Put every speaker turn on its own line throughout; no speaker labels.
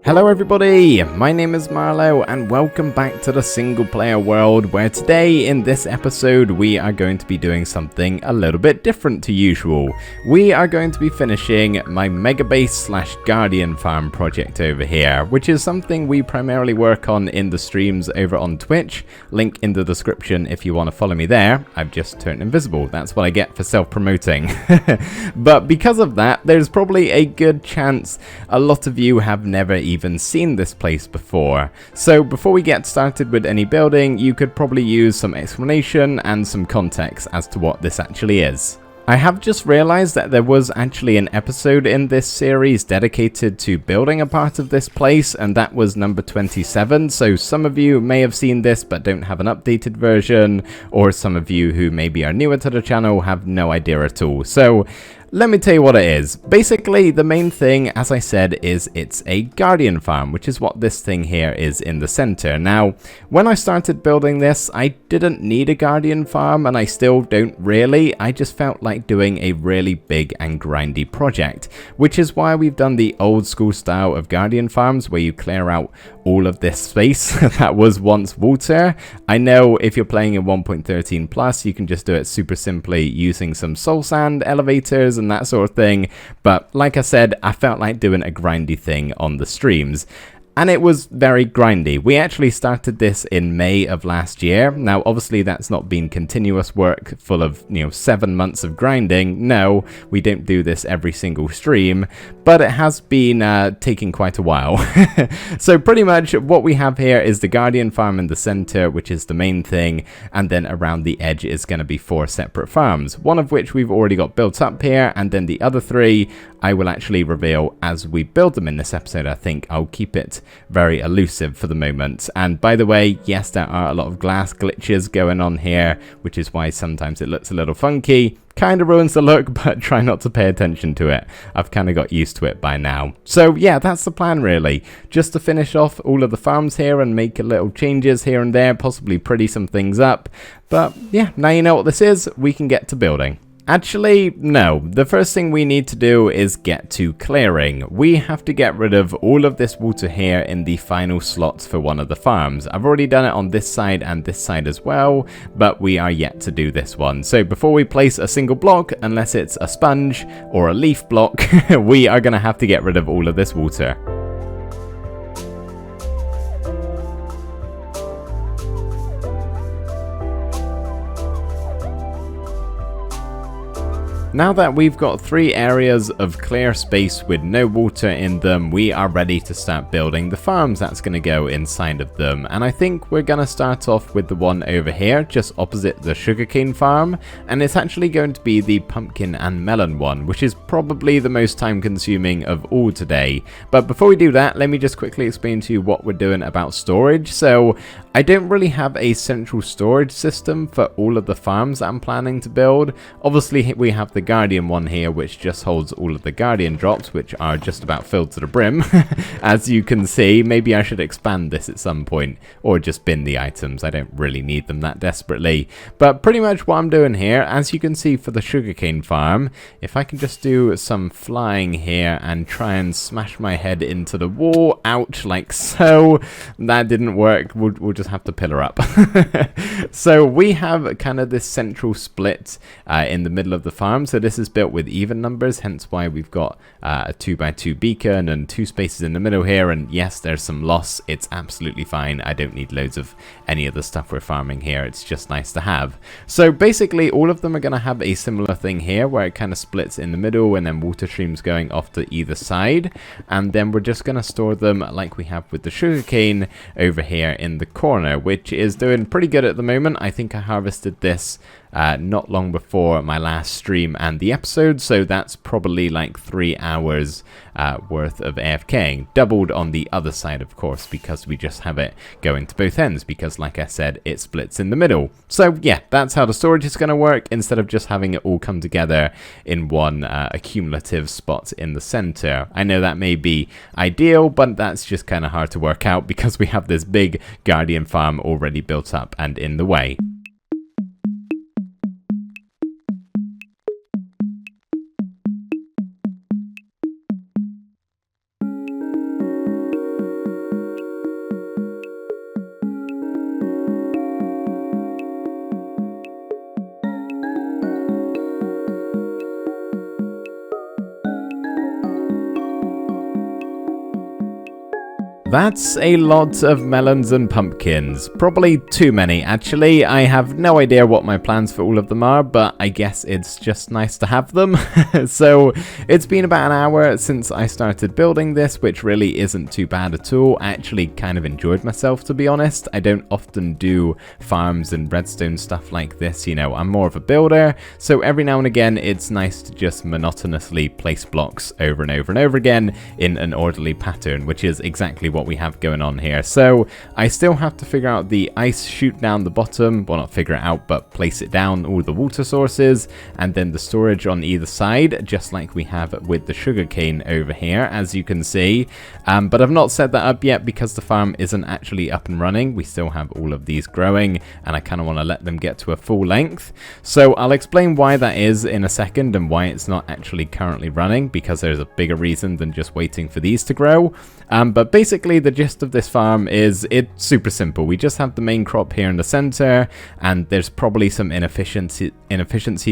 Hello everybody, my name is Marlo and welcome back to the single player world, where today in this episode we are going to be doing something a little bit different to usual. We are going to be finishing my Mega Base / Guardian Farm project over here, which is something we primarily work on in the streams over on Twitch. Link in the description if you want to follow me there. I've just turned invisible, that's what I get for self-promoting. But because of that, there's probably a good chance a lot of you have never even seen this place before. So before we get started with any building, you could probably use some explanation and some context as to what this actually is. I have just realized that there was actually an episode in this series dedicated to building a part of this place, and that was number 27, so some of you may have seen this but don't have an updated version, or some of you who maybe are newer to the channel have no idea at all. So let me tell you what it is. Basically, the main thing, as I said, is it's a Guardian Farm, which is what this thing here is in the center. Now, when I started building this, I didn't need a Guardian Farm, and I still don't really. I just felt like doing a really big and grindy project, which is why we've done the old school style of Guardian Farms, where you clear out all of this space that was once water. I know if you're playing in 1.13 plus, you can just do it super simply using some soul sand elevators and that sort of thing, but like I said, I felt like doing a grindy thing on the streams. And it was very grindy. We actually started this in May of last year. Now, obviously, that's not been continuous work full of, 7 months of grinding. No, we don't do this every single stream, but it has been taking quite a while. So pretty much what we have here is the Guardian Farm in the center, which is the main thing, and then around the edge is going to be 4 separate farms, one of which we've already got built up here, and then the other 3 I will actually reveal as we build them in this episode. I think I'll keep it very elusive for the moment. And by the way, yes, there are a lot of glass glitches going on here, which is why sometimes it looks a little funky. Kind of ruins the look, but try not to pay attention to it. I've kind of got used to it by now. So yeah, that's the plan really. Just to finish off all of the farms here and make a little changes here and there, possibly pretty some things up. But yeah, now you know what this is, we can get to building. Actually, no. The first thing we need to do is get to clearing. We have to get rid of all of this water here in the final slots for one of the farms. I've already done it on this side and this side as well, but we are yet to do this one. So before we place a single block, unless it's a sponge or a leaf block, we are going to have to get rid of all of this water. Now that we've got 3 areas of clear space with no water in them, we are ready to start building the farms that's going to go inside of them. And I think we're going to start off with the one over here, just opposite the sugarcane farm. And it's actually going to be the pumpkin and melon one, which is probably the most time consuming of all today. But before we do that, let me just quickly explain to you what we're doing about storage. So I don't really have a central storage system for all of the farms that I'm planning to build. Obviously, we have the Guardian one here, which just holds all of the Guardian drops, which are just about filled to the brim. As you can see, maybe I should expand this at some point, or just bin the items. I don't really need them that desperately. But pretty much what I'm doing here, as you can see for the sugarcane farm, if I can just do some flying here and try and smash my head into the wall, ouch, like so. That didn't work. We'll just have to pillar up. So we have kind of this central split in the middle of the farm. So this is built with even numbers, hence why we've got a 2x2 beacon and 2 spaces in the middle here. And yes, there's some loss. It's absolutely fine. I don't need loads of any of the stuff we're farming here. It's just nice to have. So basically all of them are going to have a similar thing here, where it kind of splits in the middle and then water streams going off to either side. And then we're just going to store them like we have with the sugarcane over here in the corner, which is doing pretty good at the moment. I think I harvested this not long before my last stream and the episode, so that's probably like 3 hours worth of AFKing, doubled on the other side of course, because we just have it going to both ends, because like I said, it splits in the middle. So yeah, that's how the storage is going to work, instead of just having it all come together in one accumulative spot in the center. I know that may be ideal, but that's just kind of hard to work out because we have this big Guardian farm already built up and in the way. That's a lot of melons and pumpkins. Probably too many, actually. I have no idea what my plans for all of them are, but I guess it's just nice to have them. So it's been about an hour since I started building this, which really isn't too bad at all. I actually kind of enjoyed myself, to be honest. I don't often do farms and redstone stuff like this, you know. I'm more of a builder, so every now and again it's nice to just monotonously place blocks over and over and over again in an orderly pattern, which is exactly what we have going on here. So I still have to figure out the ice chute down the bottom, well, not figure it out, but place it down, all the water sources, and then the storage on either side, just like we have with the sugarcane over here, as you can see. But I've not set that up yet because the farm isn't actually up and running. We still have all of these growing, and I kind of want to let them get to a full length. So I'll explain why that is in a second and why it's not actually currently running, because there's a bigger reason than just waiting for these to grow. But basically the gist of this farm is it's super simple. We just have the main crop here in the center, and there's probably some inefficiency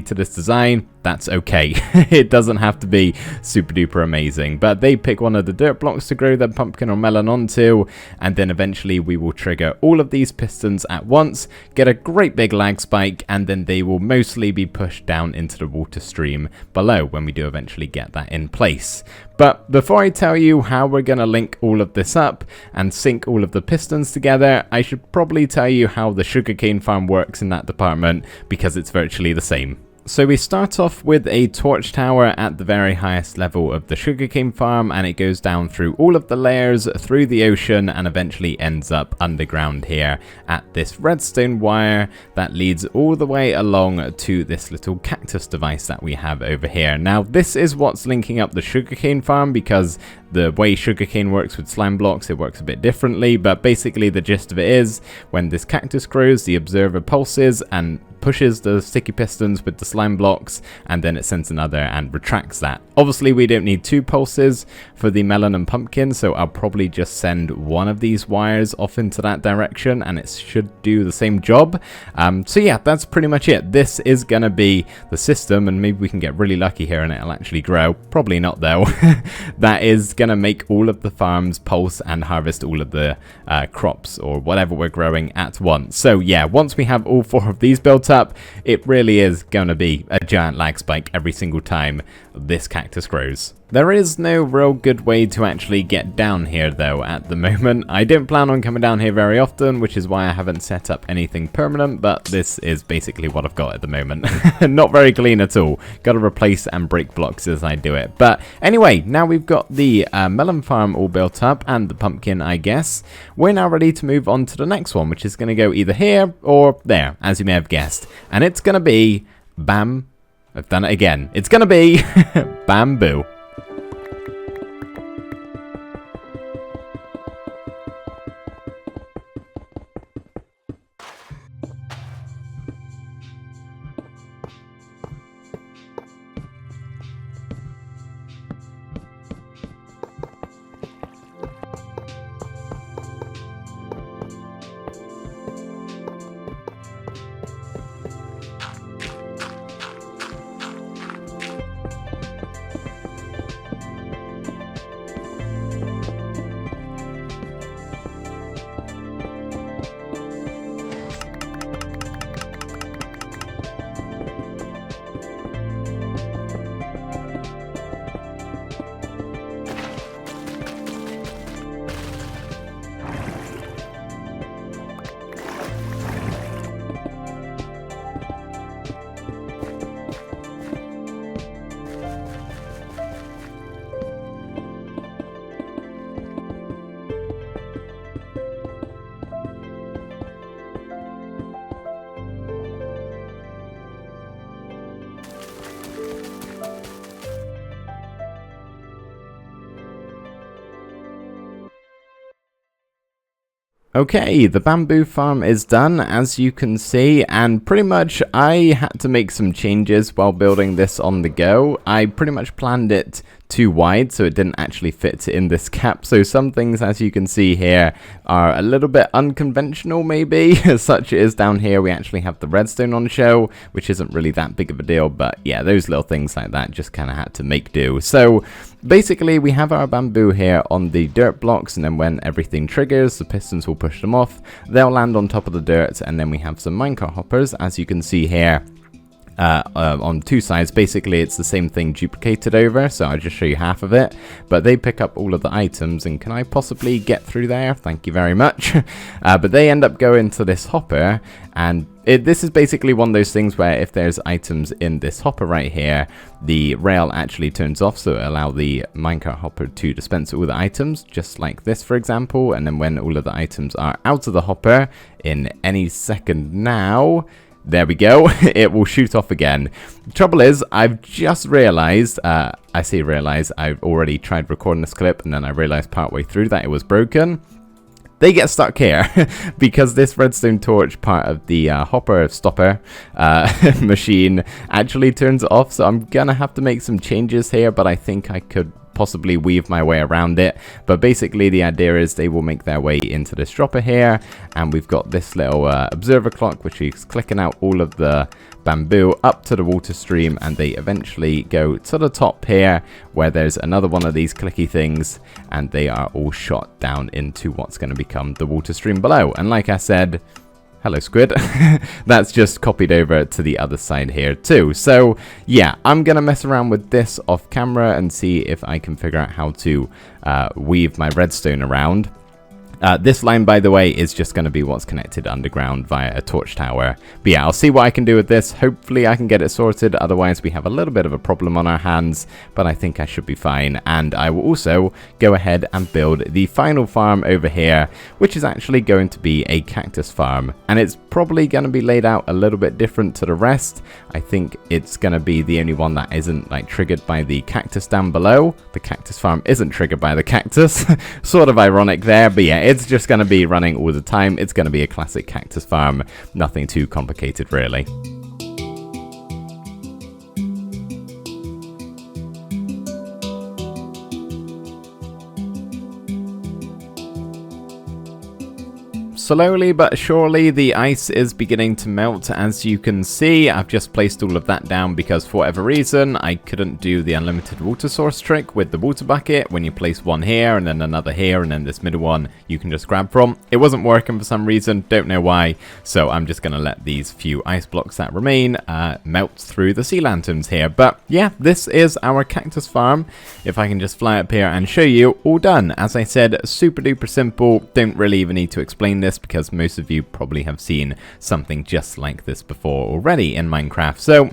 to this design. That's okay. It doesn't have to be super duper amazing, but they pick one of the dirt blocks to grow their pumpkin or melon onto, and then eventually we will trigger all of these pistons at once, get a great big lag spike, and then they will mostly be pushed down into the water stream below when we do eventually get that in place. But before I tell you how we're going to link all of this up and sync all of the pistons together, I should probably tell you how the sugarcane farm works in that department, because it's virtually the same. So we start off with a torch tower at the very highest level of the sugarcane farm, and it goes down through all of the layers, through the ocean, and eventually ends up underground here at this redstone wire that leads all the way along to this little cactus device that we have over here. Now this is what's linking up the sugarcane farm, because the way sugarcane works with slime blocks, it works a bit differently, but basically the gist of it is when this cactus grows, the observer pulses and pushes the sticky pistons with the slime blocks, and then it sends another and retracts that. Obviously we don't need 2 pulses for the melon and pumpkin, so I'll probably just send one of these wires off into that direction and it should do the same job. So yeah, that's pretty much it. This is gonna be the system, and maybe we can get really lucky here and it'll actually grow. Probably not though. That is gonna make all of the farms pulse and harvest all of the crops or whatever we're growing at once. So yeah, once we have all 4 of these built up, it really is going to be a giant lag spike every single time this cactus grows. There is no real good way to actually get down here though at the moment. I don't plan on coming down here very often, which is why I haven't set up anything permanent, but this is basically what I've got at the moment. Not very clean at all. Got to replace and break blocks as I do it. But anyway, now we've got the melon farm all built up and the pumpkin, I guess. We're now ready to move on to the next one, which is going to go either here or there, as you may have guessed. And it's going to be bam. I've done it again. It's going to be bamboo. Okay, the bamboo farm is done, as you can see, and pretty much I had to make some changes while building this on the go. I pretty much planned it too wide, so it didn't actually fit in this cap. So some things, as you can see here, are a little bit unconventional maybe, such as down here we actually have the redstone on show, which isn't really that big of a deal, but yeah, those little things like that just kind of had to make do. So basically we have our bamboo here on the dirt blocks, and then when everything triggers, the pistons will push them off, they'll land on top of the dirt, and then we have some minecart hoppers, as you can see here. On two sides. Basically it's the same thing duplicated over, so I'll just show you half of it, but they pick up all of the items. And can I possibly get through there? Thank you very much. But they end up going to this hopper, and this is basically one of those things where if there's items in this hopper right here, the rail actually turns off, so it allows the minecart hopper to dispense all the items, just like this for example. And then when all of the items are out of the hopper in any second now, there we go, it will shoot off again. The trouble is, I've just realized, I've already tried recording this clip, and then I realized partway through that it was broken. They get stuck here because this redstone torch part of the hopper stopper machine actually turns off. So I'm gonna have to make some changes here, but I think I could possibly weave my way around it. But basically the idea is they will make their way into this dropper here, and we've got this little observer clock which is clicking out all of the bamboo up to the water stream, and they eventually go to the top here where there's another one of these clicky things, and they are all shot down into what's going to become the water stream below. And like I said, hello squid, that's just copied over to the other side here too. So yeah, I'm gonna mess around with this off camera and see if I can figure out how to weave my redstone around. This line, by the way, is just going to be what's connected underground via a torch tower. But yeah, I'll see what I can do with this. Hopefully I can get it sorted. Otherwise we have a little bit of a problem on our hands, but I think I should be fine. And I will also go ahead and build the final farm over here, which is actually going to be a cactus farm. And it's probably going to be laid out a little bit different to the rest. I think it's going to be the only one that isn't like triggered by the cactus down below. The cactus farm isn't triggered by the cactus. Sort of ironic there, but yeah, it's just going to be running all the time. It's going to be a classic cactus farm. Nothing too complicated, really. Slowly but surely the ice is beginning to melt. As you can see, I've just placed all of that down because for whatever reason I couldn't do the unlimited water source trick with the water bucket. When you place one here and then another here and then this middle one you can just grab from, it wasn't working for some reason, don't know why. So I'm just going to let these few ice blocks that remain melt through the sea lanterns here. But yeah, this is our cactus farm. If I can just fly up here and show you, all done. As I said, super duper simple. Don't really even need to explain this because most of you probably have seen something just like this before already in Minecraft. So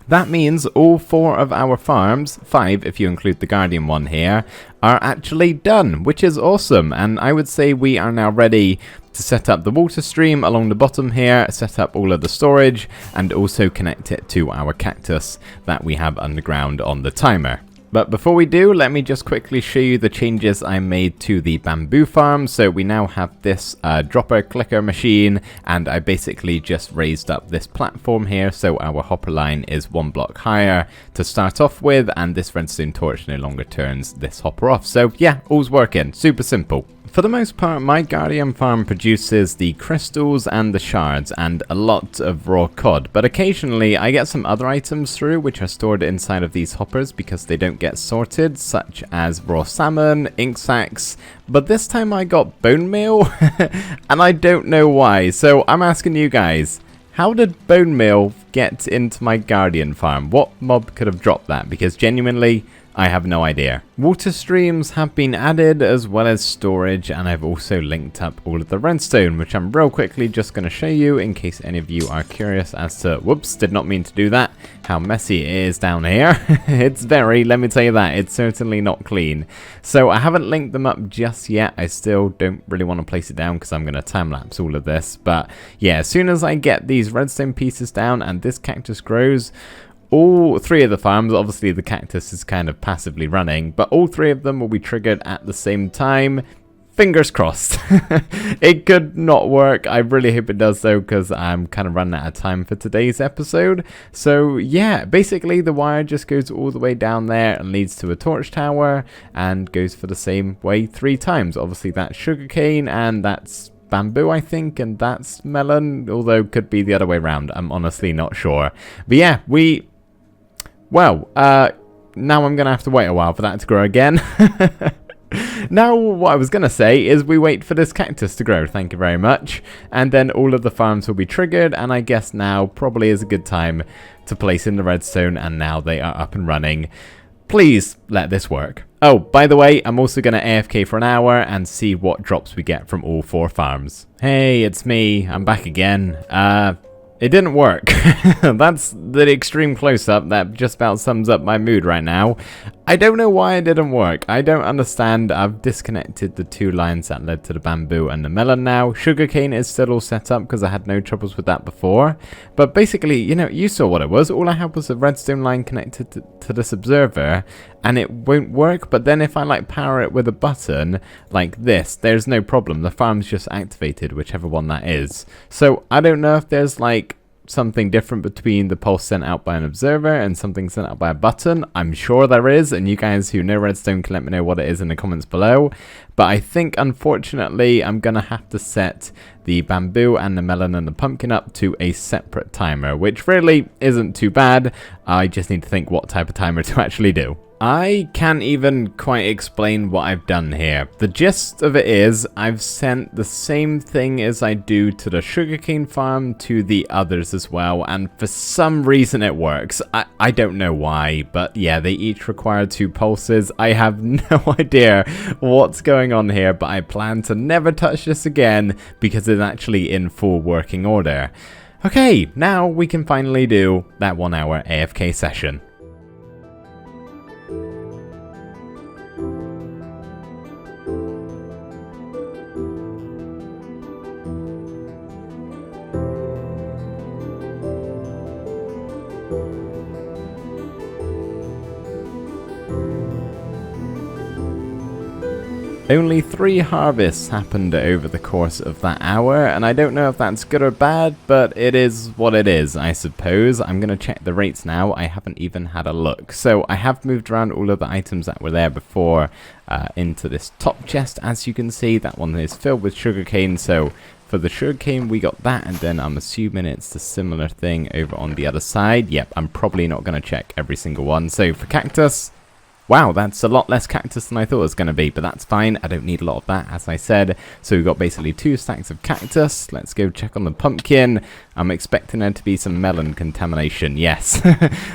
that means all 4 of our farms, 5 if you include the Guardian one here, are actually done, which is awesome. And I would say we are now ready to set up the water stream along the bottom here, set up all of the storage, and also connect it to our cactus that we have underground on the timer. But before we do, let me just quickly show you the changes I made to the bamboo farm. So we now have this dropper clicker machine, and I basically just raised up this platform here so our hopper line is 1 block higher to start off with, and this redstone torch no longer turns this hopper off. So yeah, all's working, super simple. For the most part, my Guardian farm produces the crystals and the shards and a lot of raw cod, but occasionally I get some other items through which are stored inside of these hoppers because they don't get sorted, such as raw salmon, ink sacs, but this time I got bone meal and I don't know why. So I'm asking you guys, how did bone meal get into my Guardian farm? What mob could have dropped that? Because genuinely, I have no idea. Water streams have been added as well as storage, and I've also linked up all of the redstone, which I'm real quickly just going to show you in case any of you are curious as to, whoops, did not mean to do that, how messy it is down here. It's very, let me tell you that, it's certainly not clean. So I haven't linked them up just yet. I still don't really want to place it down because I'm going to time lapse all of this. But yeah, as soon as I get these redstone pieces down and this cactus grows, all 3 of the farms, obviously the cactus is kind of passively running, but all 3 of them will be triggered at the same time. fingers crossed. It could not work. I really hope it does though, because I'm kind of running out of time for today's episode. So yeah, basically the wire just goes all the way down there and leads to a torch tower and goes for the same way 3 times. Obviously that's sugarcane and that's bamboo, I think, and that's melon, although could be the other way around. I'm honestly not sure. But yeah, now I'm gonna have to wait a while for that to grow again. Now, what I was going to say is we wait for this cactus to grow, thank you very much, and then all of the farms will be triggered, and I guess now probably is a good time to place in the redstone, and now they are up and running. Please let this work. Oh, by the way, I'm also going to AFK for an hour and see what drops we get from all 4 farms. Hey, it's me, I'm back again. It didn't work. That's the extreme close-up that just about sums up my mood right now. I don't know why it didn't work. I don't understand. I've disconnected the 2 lines that led to the bamboo and the melon now. Sugarcane is still all set up because I had no troubles with that before. But basically, you know, you saw what it was. All I had was a redstone line connected to this observer, and it won't work. But then if I like power it with a button like this, there's no problem. The farm's just activated, whichever one that is. So I don't know if there's like something different between the pulse sent out by an observer and something sent out by a button. I'm sure there is, and you guys who know redstone can let me know what it is in the comments below. But I think unfortunately I'm gonna have to set the bamboo and the melon and the pumpkin up to a separate timer, which really isn't too bad. I just need to think what type of timer to actually do. I can't even quite explain what I've done here. The gist of it is I've sent the same thing as I do to the sugarcane farm to the others as well, and for some reason it works. I don't know why, but yeah, they each require 2 pulses. I have no idea what's going on here, but I plan to never touch this again because it's actually in full working order. Okay, now we can finally do that 1 hour AFK session. Only 3 harvests happened over the course of that hour, and I don't know if that's good or bad, but it is what it is, I suppose. I'm going to check the rates now. I haven't even had a look. So I have moved around all of the items that were there before into this top chest. As you can see, that one is filled with sugarcane, so for the sugarcane we got that, and then I'm assuming it's the similar thing over on the other side. Yep, I'm probably not going to check every single one. So for cactus, wow, that's a lot less cactus than I thought it was going to be, but that's fine. I don't need a lot of that, as I said. So we've got basically 2 stacks of cactus. Let's go check on the pumpkin. I'm expecting there to be some melon contamination. Yes,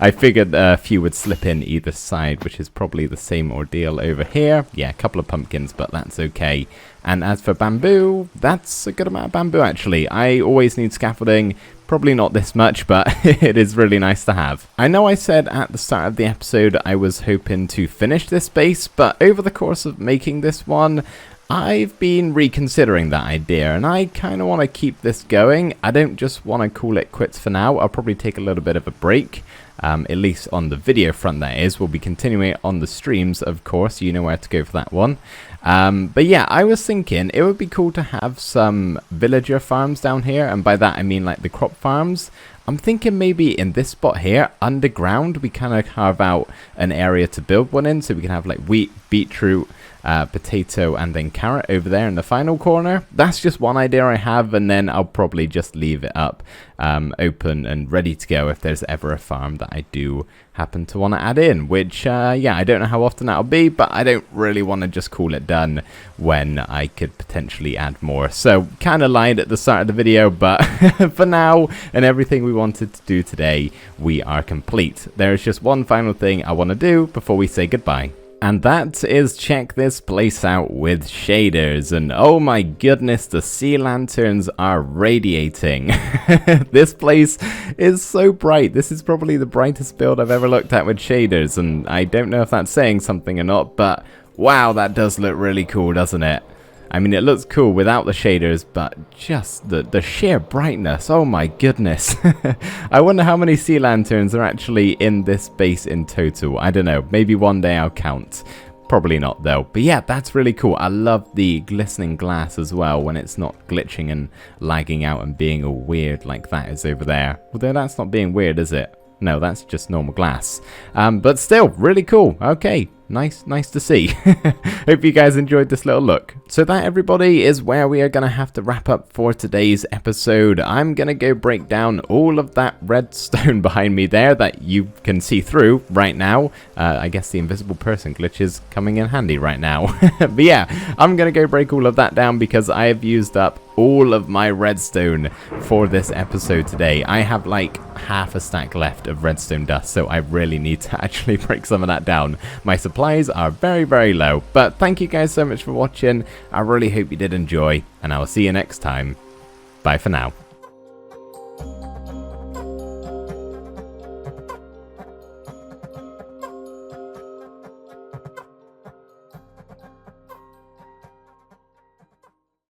I figured a few would slip in either side, which is probably the same ordeal over here. Yeah, a couple of pumpkins, but that's okay. And as for bamboo, that's a good amount of bamboo, actually. I always need scaffolding. Probably not this much, but it is really nice to have. I know I said at the start of the episode I was hoping to finish this base, but over the course of making this one, I've been reconsidering that idea, and I kind of want to keep this going. I don't just want to call it quits for now. I'll probably take a little bit of a break, at least on the video front, that is. We'll be continuing it on the streams, of course. You know where to go for that one. But yeah, I was thinking it would be cool to have some villager farms down here, and by that I mean like the crop farms. I'm thinking maybe in this spot here, underground, we kind of carve out an area to build one in, so we can have like wheat, beetroot, potato, and then carrot over there in the final corner. That's just one idea I have, and then I'll probably just leave it up open and ready to go if there's ever a farm that I do happen to want to add in, which yeah, I don't know how often that'll be, but I don't really want to just call it done when I could potentially add more. So kind of lied at the start of the video, but for now and everything we wanted to do today, we are complete. There is just one final thing I want to do before we say goodbye. And that is check this place out with shaders, and oh my goodness, the sea lanterns are radiating. This place is so bright. This is probably the brightest build I've ever looked at with shaders, and I don't know if that's saying something or not, but wow, that does look really cool, doesn't it? I mean, it looks cool without the shaders, but just the sheer brightness, oh my goodness. I wonder how many sea lanterns are actually in this base in total. I don't know, maybe one day I'll count. Probably not though. But yeah, that's really cool. I love the glistening glass as well when it's not glitching and lagging out and being all weird like that is over there. Although that's not being weird, is it? No, that's just normal glass. But still, really cool. Okay, nice to see. Hope you guys enjoyed this little look. So that, everybody, is where we are going to have to wrap up for today's episode. I'm going to go break down all of that redstone behind me there that you can see through right now. I guess the invisible person glitch is coming in handy right now. But yeah, I'm going to go break all of that down because I have used up all of my redstone for this episode today. I have like half a stack left of redstone dust, so I really need to actually break some of that down. My supplies are very low, but thank you guys so much for watching. I really hope you did enjoy, and I will see you next time. Bye for now.